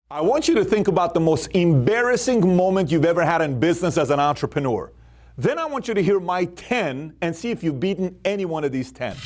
I want you to think about the most embarrassing moment you've ever had in business as an entrepreneur. Then I want you to hear my 10 and see if you've beaten any one of these 10.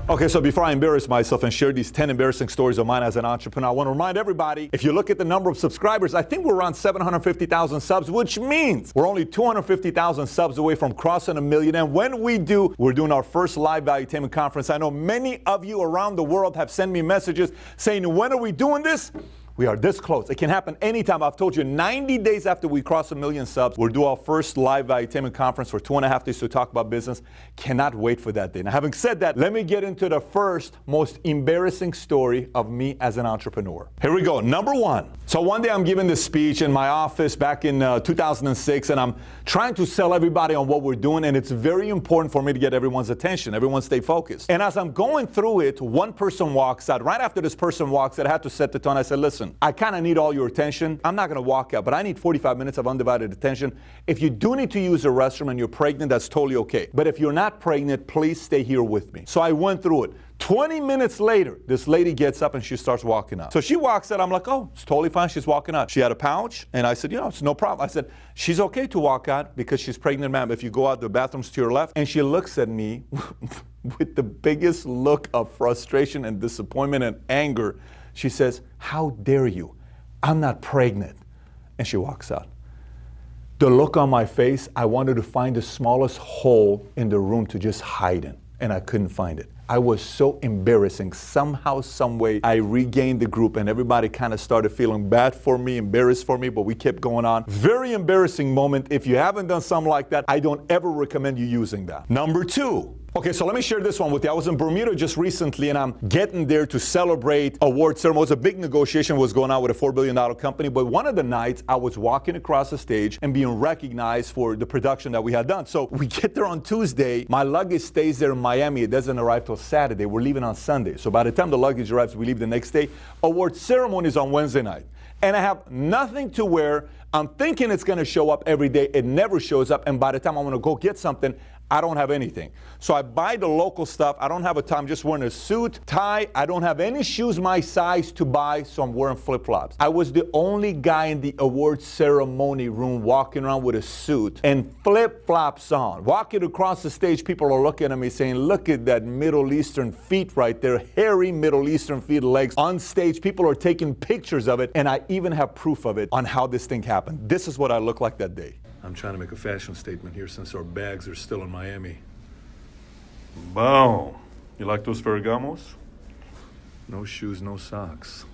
Okay, so before I embarrass myself and share these 10 embarrassing stories of mine as an entrepreneur, I want to remind everybody, if you look at the number of subscribers, I think we're around 750,000 subs, which means we're only 250,000 subs away from crossing 1 million. And when we do, we're doing our first live Valuetainment conference. I know many of you around the world have sent me messages saying, when are we doing this? We are this close. It can happen anytime. I've told you 90 days after we cross 1 million subs, we'll do our first live Valuetainment conference for 2.5 days to talk about business. Cannot wait for that day. Now, having said that, let me get into the first most embarrassing story of me as an entrepreneur. Here we go. Number one. So one day I'm giving this speech in my office back in 2006, and I'm trying to sell everybody on what we're doing, and it's very important for me to get everyone's attention. Everyone stay focused. And as I'm going through it, one person walks out. Right after this person walks out, I had to set the tone. I said, listen, I kind of need all your attention. I'm not going to walk out, but I need 45 minutes of undivided attention. If you do need to use a restroom and you're pregnant, that's totally okay. But if you're not pregnant, please stay here with me. So I went through it. 20 minutes later, this lady gets up and she starts walking out. So she walks out. I'm like, oh, it's totally fine. She's walking out. She had a pouch. And I said, it's no problem. I said, she's okay to walk out because she's pregnant, ma'am. If you go out, the bathroom's to your left. And she looks at me with the biggest look of frustration and disappointment and anger. She says, how dare you? I'm not pregnant. And she walks out. The look on my face, I wanted to find the smallest hole in the room to just hide in. And I couldn't find it. I was so embarrassing. Somehow, some way, I regained the group and everybody kind of started feeling bad for me, embarrassed for me, but we kept going on. Very embarrassing moment. If you haven't done something like that, I don't ever recommend you using that. Number two. Okay, so let me share this one with you. I was in Bermuda just recently, and I'm getting there to celebrate award ceremonies. A big negotiation was going on with a $4 billion company, but one of the nights, I was walking across the stage and being recognized for the production that we had done. So we get there on Tuesday. My luggage stays there in Miami. It doesn't arrive till Saturday. We're leaving on Sunday. So by the time the luggage arrives, we leave the next day. Award ceremony is on Wednesday night. And I have nothing to wear. I'm thinking it's going to show up every day. It never shows up. And by the time I'm going to go get something, I don't have anything. So I buy the local stuff. I don't have a tie. I'm just wearing a suit, tie. I don't have any shoes my size to buy, so I'm wearing flip-flops. I was the only guy in the award ceremony room walking around with a suit and flip-flops on. Walking across the stage, people are looking at me saying, look at that Middle Eastern feet right there, hairy Middle Eastern feet, legs. On stage, people are taking pictures of it, and I even have proof of it on how this thing happened. This is what I look like that day. I'm trying to make a fashion statement here since our bags are still in Miami. Boom. You like those Ferragamos? No shoes, no socks.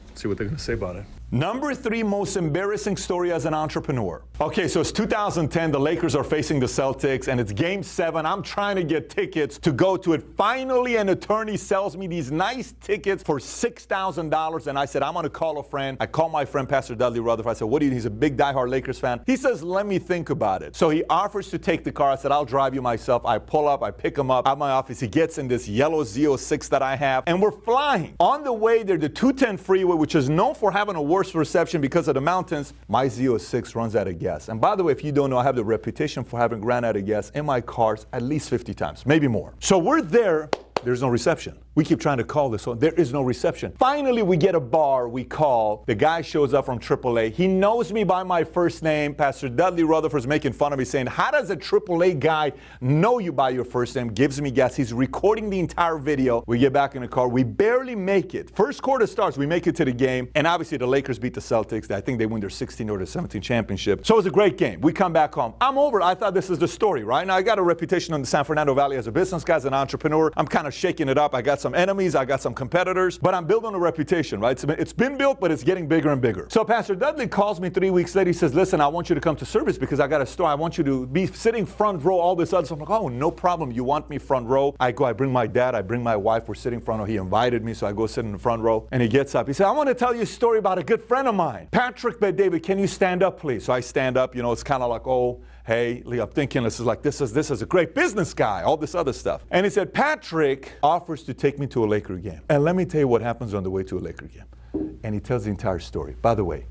Let's see what they're going to say about it. Number three most embarrassing story as an entrepreneur. Okay, so it's 2010. The Lakers are facing the Celtics, and it's Game 7. I'm trying to get tickets to go to it. Finally, an attorney sells me these nice tickets for $6,000, and I said, I'm going to call a friend. I call my friend, Pastor Dudley Rutherford. I said, what do you? He's a big diehard Lakers fan. He says, let me think about it. So he offers to take the car. I said, I'll drive you myself. I pull up. I pick him up at my office. He gets in this yellow Z06 that I have, and we're flying. On the way there, the 210 freeway, which is known for having a worse reception because of the mountains, my Z06 runs out of gas. And by the way, if you don't know, I have the reputation for having ran out of gas in my cars at least 50 times, maybe more. So we're there. There's no reception. We keep trying to call this one. There is no reception. Finally, we get a bar. We call. The guy shows up from AAA. He knows me by my first name. Pastor Dudley Rutherford's making fun of me, saying, how does a AAA guy know you by your first name? Gives me gas. He's recording the entire video. We get back in the car. We barely make it. First quarter starts. We make it to the game. And obviously, the Lakers beat the Celtics. I think they win their 16 or their 17 championship. So it was a great game. We come back home. I'm over. I thought this is the story, right? Now, I got a reputation in the San Fernando Valley as a business guy, as an entrepreneur. I'm kind of shaking it up. I got some enemies, I got some competitors, but I'm building a reputation, right? It's been built, but it's getting bigger and bigger. So Pastor Dudley calls me 3 weeks later. He says, listen, I want you to come to service because I got a store. I want you to be sitting front row, all this other stuff. I'm like, oh, no problem. You want me front row? I go, I bring my dad, I bring my wife. We're sitting front row. He invited me, so I go sit in the front row. And he gets up. He said, I want to tell you a story about a good friend of mine. Patrick, but David, can you stand up, please? So I stand up. It's kind of like, oh, hey, Lee, I'm thinking this is a great business guy, all this other stuff. And he said, Patrick offers to take me to a Laker game. And let me tell you what happens on the way to a Laker game. And he tells the entire story. By the way,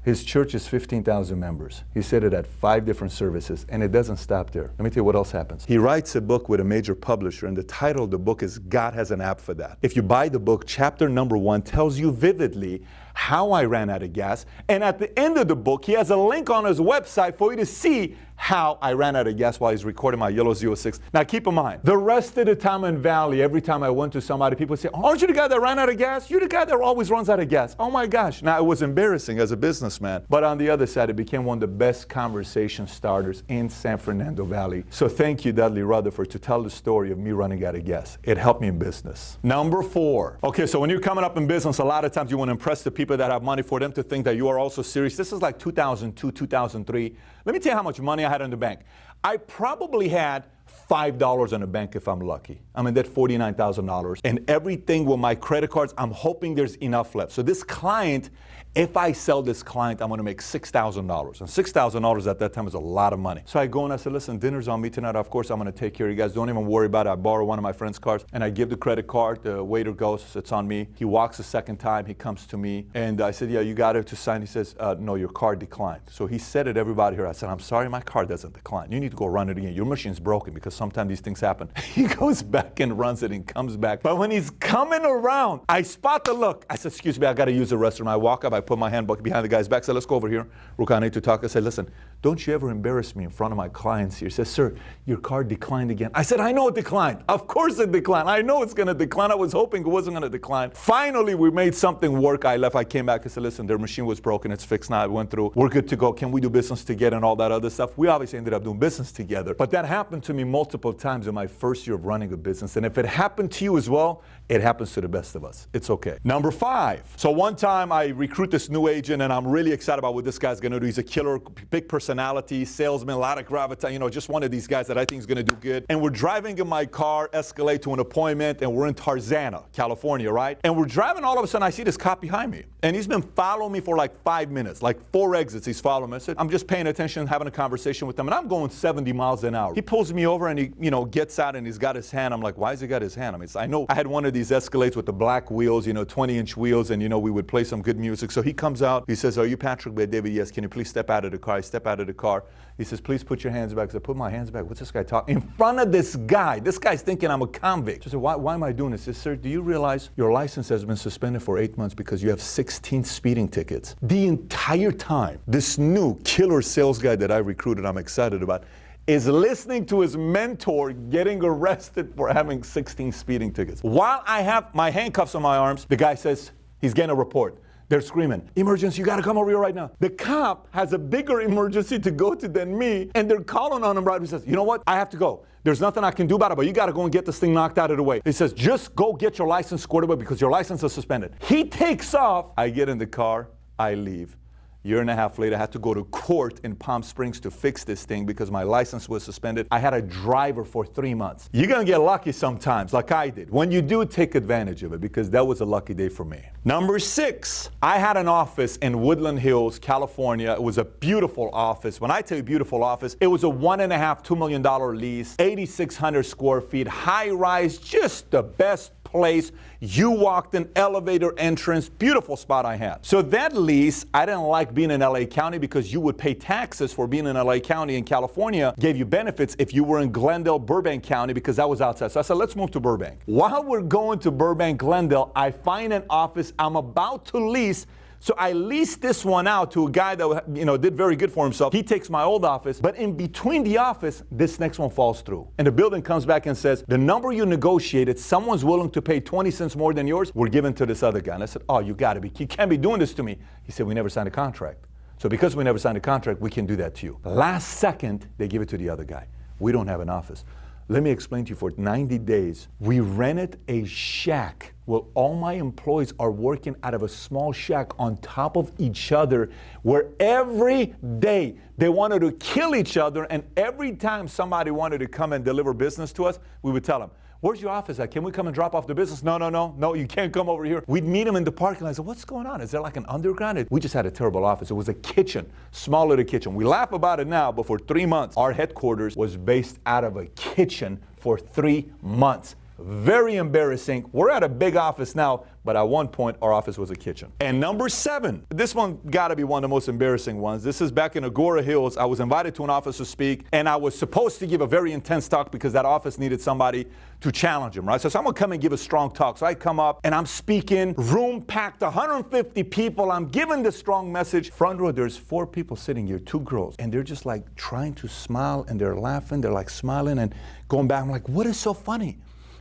His church is 15,000 members. He said it at 5 different services, and it doesn't stop there. Let me tell you what else happens. He writes a book with a major publisher, and the title of the book is God Has an App for That. If you buy the book, chapter number 1 tells you vividly how I ran out of gas, and at the end of the book, he has a link on his website for you to see how I ran out of gas while he's recording my yellow 06. Now keep in mind, the rest of the time in Valley, every time I went to somebody, people say, aren't you the guy that ran out of gas? You're the guy that always runs out of gas. Oh my gosh. Now it was embarrassing as a businessman, but on the other side, it became one of the best conversation starters in San Fernando Valley. So thank you, Dudley Rutherford, to tell the story of me running out of gas. It helped me in business. Number 4. Okay, so when you're coming up in business, a lot of times you want to impress the people that have money for them to think that you are also serious. This is like 2002, 2003. Let me tell you how much money I had in the bank. I probably had $5 in the bank if I'm lucky. I mean, that's $49,000. And everything with my credit cards, I'm hoping there's enough left. So this client, if I sell this client, I'm going to make $6,000. And $6,000 at that time is a lot of money. So I go and I said, listen, dinner's on me tonight. Of course, I'm going to take care of you guys. Don't even worry about it. I borrow one of my friend's cards and I give the credit card. The waiter goes, it's on me. He walks the second time. He comes to me. And I said, yeah, you got it to sign. He says, no, your card declined. So he said it, everybody here. I said, I'm sorry, my card doesn't decline. You need to go run it again. Your machine's broken because sometimes these things happen. He goes back and runs it and comes back. But when he's coming around, I spot the look. I said, excuse me, I got to use the restroom. I walk up, I put my hand behind the guy's back. I said, let's go over here. Ruka, I need to talk. I said, listen, don't you ever embarrass me in front of my clients here. He says, sir, your card declined again. I said, I know it declined. Of course it declined. I know it's going to decline. I was hoping it wasn't going to decline. Finally, we made something work. I left. I came back. I said, listen, their machine was broken. It's fixed now. I went through. We're good to go. Can we do business together and all that other stuff? We obviously ended up doing business together. But that happened to me multiple times in my first year of running a business. And if it happened to you as well, it happens to the best of us. It's okay. Number 5. So one time I recruit this new agent and I'm really excited about what this guy's going to do. He's a killer, big personality, salesman, a lot of gravitas, just one of these guys that I think is going to do good. And we're driving in my car, Escalade, to an appointment, and we're in Tarzana, California, right? And we're driving, all of a sudden I see this cop behind me. And he's been following me for like 5 minutes, like 4 exits he's following me. I said, I'm just paying attention, having a conversation with him, and I'm going 70 miles an hour. He pulls me over and he, gets out and he's got his hand. I'm like, why has he got his hand? I mean, I know I had one of these Escalades with the black wheels, 20-inch wheels, and we would play some good music. So he comes out, he says, are you Patrick Bay David? Yes, can you please step out of the car? I step out of the car. He says, please put your hands back. I said, put my hands back. What's this guy talking? In front of this guy. This guy's thinking I'm a convict. I said, why am I doing this? He says, sir, do you realize your license has been suspended for 8 months because you have 16 speeding tickets? The entire time, this new killer sales guy that I recruited, I'm excited about, is listening to his mentor getting arrested for having 16 speeding tickets. While I have my handcuffs on my arms, the guy says he's getting a report. They're screaming, emergency, you gotta come over here right now. The cop has a bigger emergency to go to than me, and they're calling on him right. He says, you know what, I have to go. There's nothing I can do about it, but you gotta go and get this thing knocked out of the way. He says, just go get your license squared away because your license is suspended. He takes off. I get in the car, I leave. Year and a half later, I had to go to court in Palm Springs to fix this thing because my license was suspended. I had a driver for 3 months. You're gonna get lucky sometimes, like I did. When you do, take advantage of it because that was a lucky day for me. Number 6, I had an office in Woodland Hills, California. It was a beautiful office. When I tell you beautiful office, it was a $1.5–2 million lease, 8,600 square feet, high rise, just the best place. You walked in, elevator entrance, beautiful spot I had. So that lease, I didn't like being in LA County because you would pay taxes for being in LA County, and California gave you benefits if you were in Glendale, Burbank County, because that was outside. So I said, let's move to Burbank. While we're going to Burbank, Glendale, I find an office I'm about to lease. So I leased this one out to a guy that, did very good for himself. He takes my old office, but in between the office, this next one falls through. And the building comes back and says, the number you negotiated, someone's willing to pay 20 cents more than yours, we're giving to this other guy. And I said, oh, you can't be doing this to me. He said, we never signed a contract. So because we never signed a contract, we can do that to you. Last second, they give it to the other guy. We don't have an office. Let me explain to you, for 90 days, we rented a shack. Well, all my employees are working out of a small shack on top of each other, where every day they wanted to kill each other, and every time somebody wanted to come and deliver business to us, we would tell them, where's your office at? Can we come and drop off the business? No, you can't come over here. We'd meet them in the parking lot. I said, what's going on? Is there like an underground? We just had a terrible office. It was a kitchen, small little kitchen. We laugh about it now, but for 3 months, our headquarters was based out of a kitchen for 3 months. Very embarrassing. We're at a big office now, but at one point, our office was a kitchen. And number 7, this one gotta be one of the most embarrassing ones. This is back in Agora Hills. I was invited to an office to speak, and I was supposed to give a very intense talk because that office needed somebody to challenge him, right? So someone come and give a strong talk. So I come up and I'm speaking, room packed, 150 people. I'm giving the strong message. Front row, there's 4 people sitting here, 2 girls, and they're just like trying to smile and they're laughing. They're like smiling and going back. I'm like, what is so funny?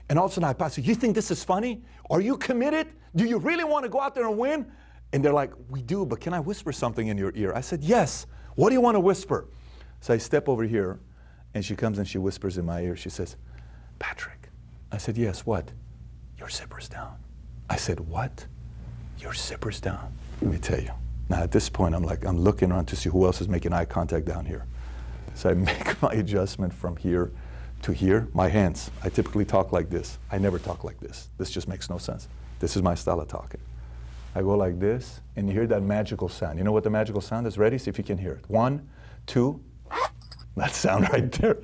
And all of a sudden I pass, you think this is funny? Are you committed? Do you really want to go out there and win? And they're like, we do, but can I whisper something in your ear? I said, yes. What do you want to whisper? So I step over here, and she comes and she whispers in my ear. She says, Patrick. I said, yes, what? Your zipper's down. I said, what? Your zipper's down. Let me tell you. Now at this point, I'm looking around to see who else is making eye contact down here. So I make my adjustment from here to here. My hands, I typically talk like this. I never talk like this. This just makes no sense. This is my style of talking. I go like this, and you hear that magical sound. You know what the magical sound is? Ready? See if you can hear it. 1, 2, that sound right there.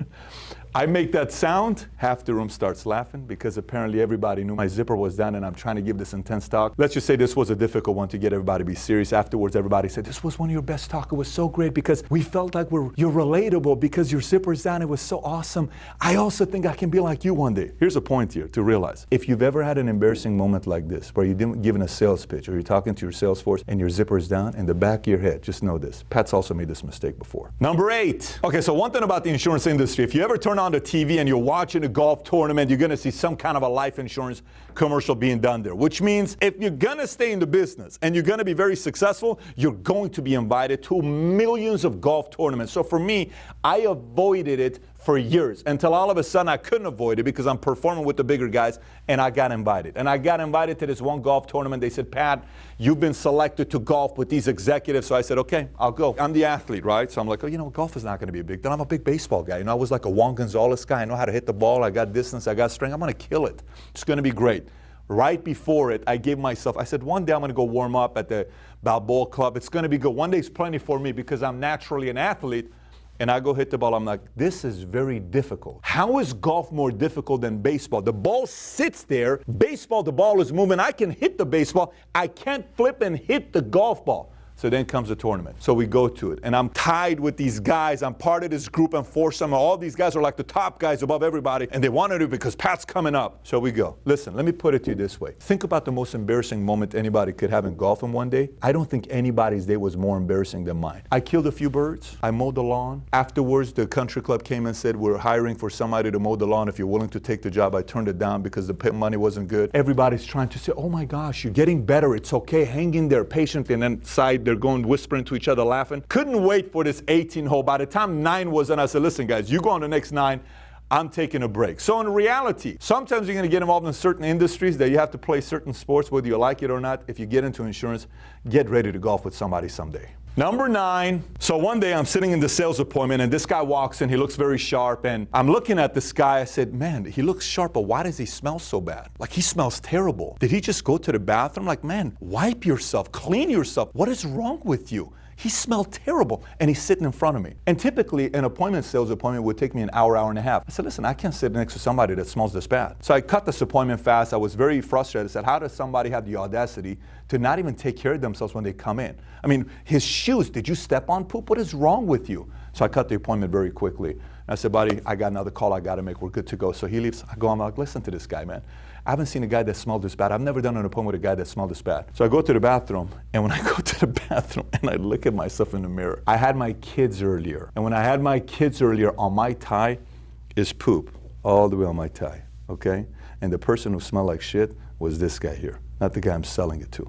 I make that sound, half the room starts laughing because apparently everybody knew my zipper was down and I'm trying to give this intense talk. Let's just say this was a difficult one to get everybody to be serious. Afterwards, everybody said, this was one of your best talks. It was so great because we felt like you're relatable because your zipper's down. It was so awesome. I also think I can be like you one day. Here's a point here to realize. If you've ever had an embarrassing moment like this, where you're giving a sales pitch or you're talking to your sales force and your zipper's down in the back of your head, just know this. Pat's also made this mistake before. Number 8. Okay, so one thing about the insurance industry, if you ever turn on the TV and you're watching a golf tournament, you're going to see some kind of a life insurance commercial being done there, which means if you're going to stay in the business and you're going to be very successful, you're going to be invited to millions of golf tournaments. So for me, I avoided it for years until all of a sudden I couldn't avoid it because I'm performing with the bigger guys and I got invited. And I got invited to this one golf tournament. They said, Pat, you've been selected to golf with these executives. So I said, okay, I'll go. I'm the athlete, right? So I'm like, oh, you know, golf is not going to be a big deal. I'm a big baseball guy. You know, I was like a Juan Gonzalez guy. I know how to hit the ball. I got distance. I got strength. I'm going to kill it. It's going to be great. Right before it, I gave myself, I said, one day I'm going to go warm up at the Balboa Club. It's going to be good. One day is plenty for me because I'm naturally an athlete. And I go hit the ball. I'm like, this is very difficult. How is golf more difficult than baseball? The ball sits there. Baseball, the ball is moving. I can hit the baseball. I can't flip and hit the golf ball. So then comes the tournament. So we go to it. And I'm tied with these guys. I'm part of this group and foursome. All these guys are like the top guys above everybody. And they want to do it because Pat's coming up. So we go. Listen, let me put it to you this way. Think about the most embarrassing moment anybody could have in golf in one day. I don't think anybody's day was more embarrassing than mine. I killed a few birds. I mowed the lawn. Afterwards, the country club came and said, we're hiring for somebody to mow the lawn. If you're willing to take the job, I turned it down because the money wasn't good. Everybody's trying to say, oh my gosh, you're getting better. It's okay. Hang in there patiently. And then inside, they're going whispering to each other, laughing. Couldn't wait for this 18 hole. By the time 9 was done, I said, listen, guys, you go on the next 9. I'm taking a break. So in reality, sometimes you're going to get involved in certain industries that you have to play certain sports, whether you like it or not. If you get into insurance, get ready to golf with somebody someday. Number 9, so one day I'm sitting in the sales appointment and this guy walks in, he looks very sharp, and I'm looking at this guy, I said, man, he looks sharp, but why does he smell so bad? Like, he smells terrible. Did he just go to the bathroom? Like, man, wipe yourself, clean yourself. What is wrong with you? He smelled terrible, and he's sitting in front of me. And typically, an sales appointment would take me an hour, hour and a half. I said, listen, I can't sit next to somebody that smells this bad. So I cut this appointment fast. I was very frustrated. I said, how does somebody have the audacity to not even take care of themselves when they come in? I mean, his shoes, did you step on poop? What is wrong with you? So I cut the appointment very quickly. And I said, buddy, I got another call I got to make. We're good to go. So he leaves. I'm like, listen to this guy, man. I haven't seen a guy that smelled this bad. I've never done an appointment with a guy that smelled this bad. So I go to the bathroom, and when I go to the bathroom and I look at myself in the mirror, I had my kids earlier. And when I had my kids earlier, on my tie is poop all the way on my tie, okay? And the person who smelled like shit was this guy here, not the guy I'm selling it to.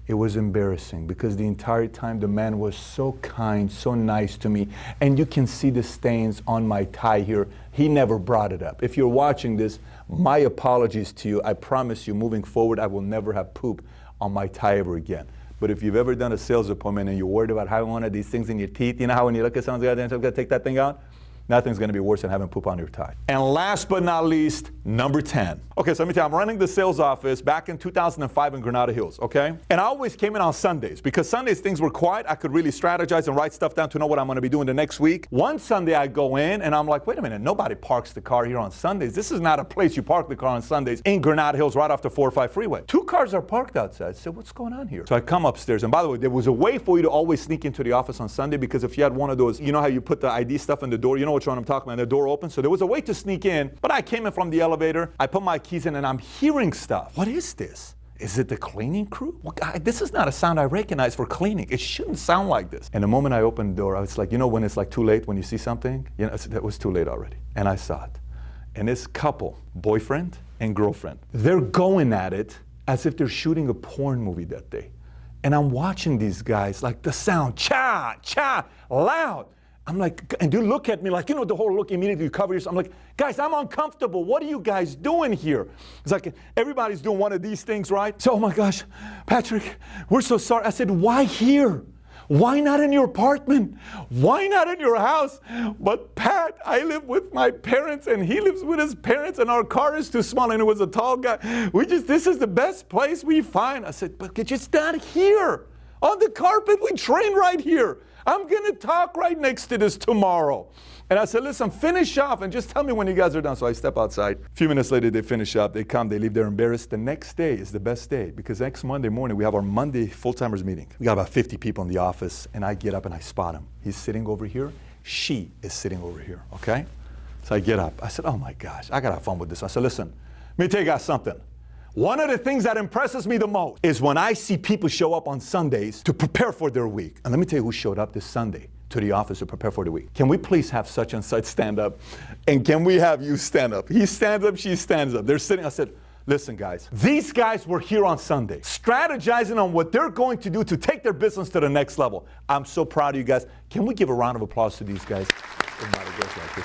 It was embarrassing because the entire time the man was so kind, so nice to me. And you can see the stains on my tie here. He never brought it up. If you're watching this, my apologies to you. I promise you, moving forward, I will never have poop on my tie ever again. But if you've ever done a sales appointment and you're worried about having one of these things in your teeth, you know how when you look at someone's got to take that thing out? Nothing's going to be worse than having poop on your tie. And last but not least, number 10. Okay, so let me tell you, I'm running the sales office back in 2005 in Granada Hills, okay? And I always came in on Sundays because Sundays things were quiet. I could really strategize and write stuff down to know what I'm going to be doing the next week. One Sunday I go in and I'm like, wait a minute, nobody parks the car here on Sundays. This is not a place you park the car on Sundays in Granada Hills right off the 405 freeway. 2 cars are parked outside. I said, what's going on here? So I come upstairs, and by the way, there was a way for you to always sneak into the office on Sunday because if you had one of those, you know how you put the ID stuff in the door, you know which one I'm talking about, and the door opens. So there was a way to sneak in, but I came in from the elevator, I put my keys in, and I'm hearing stuff. What is this? Is it the cleaning crew? Well, this is not a sound I recognize for cleaning. It shouldn't sound like this. And the moment I opened the door, I was like, you know when it's like too late when you see something? You know, that was too late already. And I saw it. And this couple, boyfriend and girlfriend, they're going at it as if they're shooting a porn movie that day. And I'm watching these guys, like the sound, cha, cha, loud. I'm like, and you look at me like, you know, the whole look immediately you cover yourself. I'm like, guys, I'm uncomfortable. What are you guys doing here? It's like everybody's doing one of these things, right? So, oh my gosh, Patrick, we're so sorry. I said, why here? Why not in your apartment? Why not in your house? But Pat, I live with my parents and he lives with his parents and our car is too small and it was a tall guy. This is the best place we find. I said, but it's just not here. On the carpet, we train right here. I'm going to talk right next to this tomorrow. And I said, listen, finish off and just tell me when you guys are done. So I step outside. A few minutes later, they finish up. They come. They leave. They're embarrassed. The next day is the best day because next Monday morning, we have our Monday full-timers meeting. We got about 50 people in the office, and I get up and I spot him. He's sitting over here. She is sitting over here, okay? So I get up. I said, oh, my gosh, I got to have fun with this. I said, listen, let me tell you guys something. One of the things that impresses me the most is when I see people show up on Sundays to prepare for their week. And let me tell you who showed up this Sunday to the office to prepare for the week. Can we please have such and such stand up? And can we have you stand up? He stands up, she stands up. They're sitting. I said, listen, guys, these guys were here on Sunday, strategizing on what they're going to do to take their business to the next level. I'm so proud of you guys. Can we give a round of applause to these guys?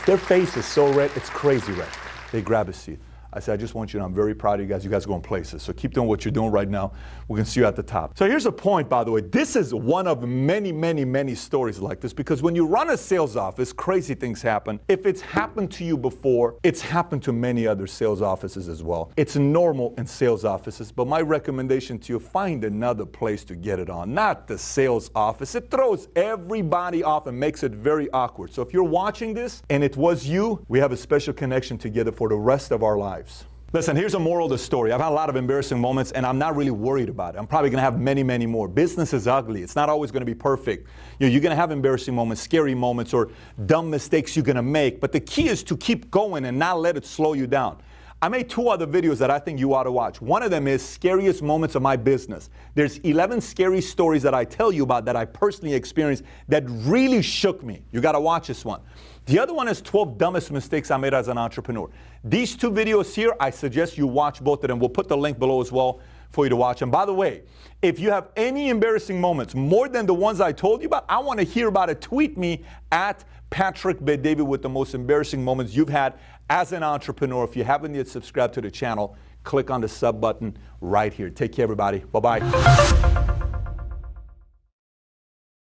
Their face is so red, it's crazy red. They grab a seat. I said, I just want you to know I'm very proud of you guys. You guys are going places. So keep doing what you're doing right now. We can see you at the top. So here's a point, by the way. This is one of many, many, many stories like this because when you run a sales office, crazy things happen. If it's happened to you before, it's happened to many other sales offices as well. It's normal in sales offices, but my recommendation to you, find another place to get it on, not the sales office. It throws everybody off and makes it very awkward. So if you're watching this and it was you, we have a special connection together for the rest of our lives. Listen, here's a moral of the story. I've had a lot of embarrassing moments, and I'm not really worried about it. I'm probably going to have many, many more. Business is ugly. It's not always going to be perfect. You're going to have embarrassing moments, scary moments, or dumb mistakes you're going to make. But the key is to keep going and not let it slow you down. I made 2 other videos that I think you ought to watch. One of them is scariest moments of my business. There's 11 scary stories that I tell you about that I personally experienced that really shook me. You got to watch this one. The other one is 12 dumbest mistakes I made as an entrepreneur. These 2 videos here, I suggest you watch both of them. We'll put the link below as well for you to watch. And by the way, if you have any embarrassing moments, more than the ones I told you about, I want to hear about it. Tweet me at Patrick Bet-David with the most embarrassing moments you've had as an entrepreneur. If you haven't yet subscribed to the channel, click on the sub button right here. Take care, everybody. Bye-bye.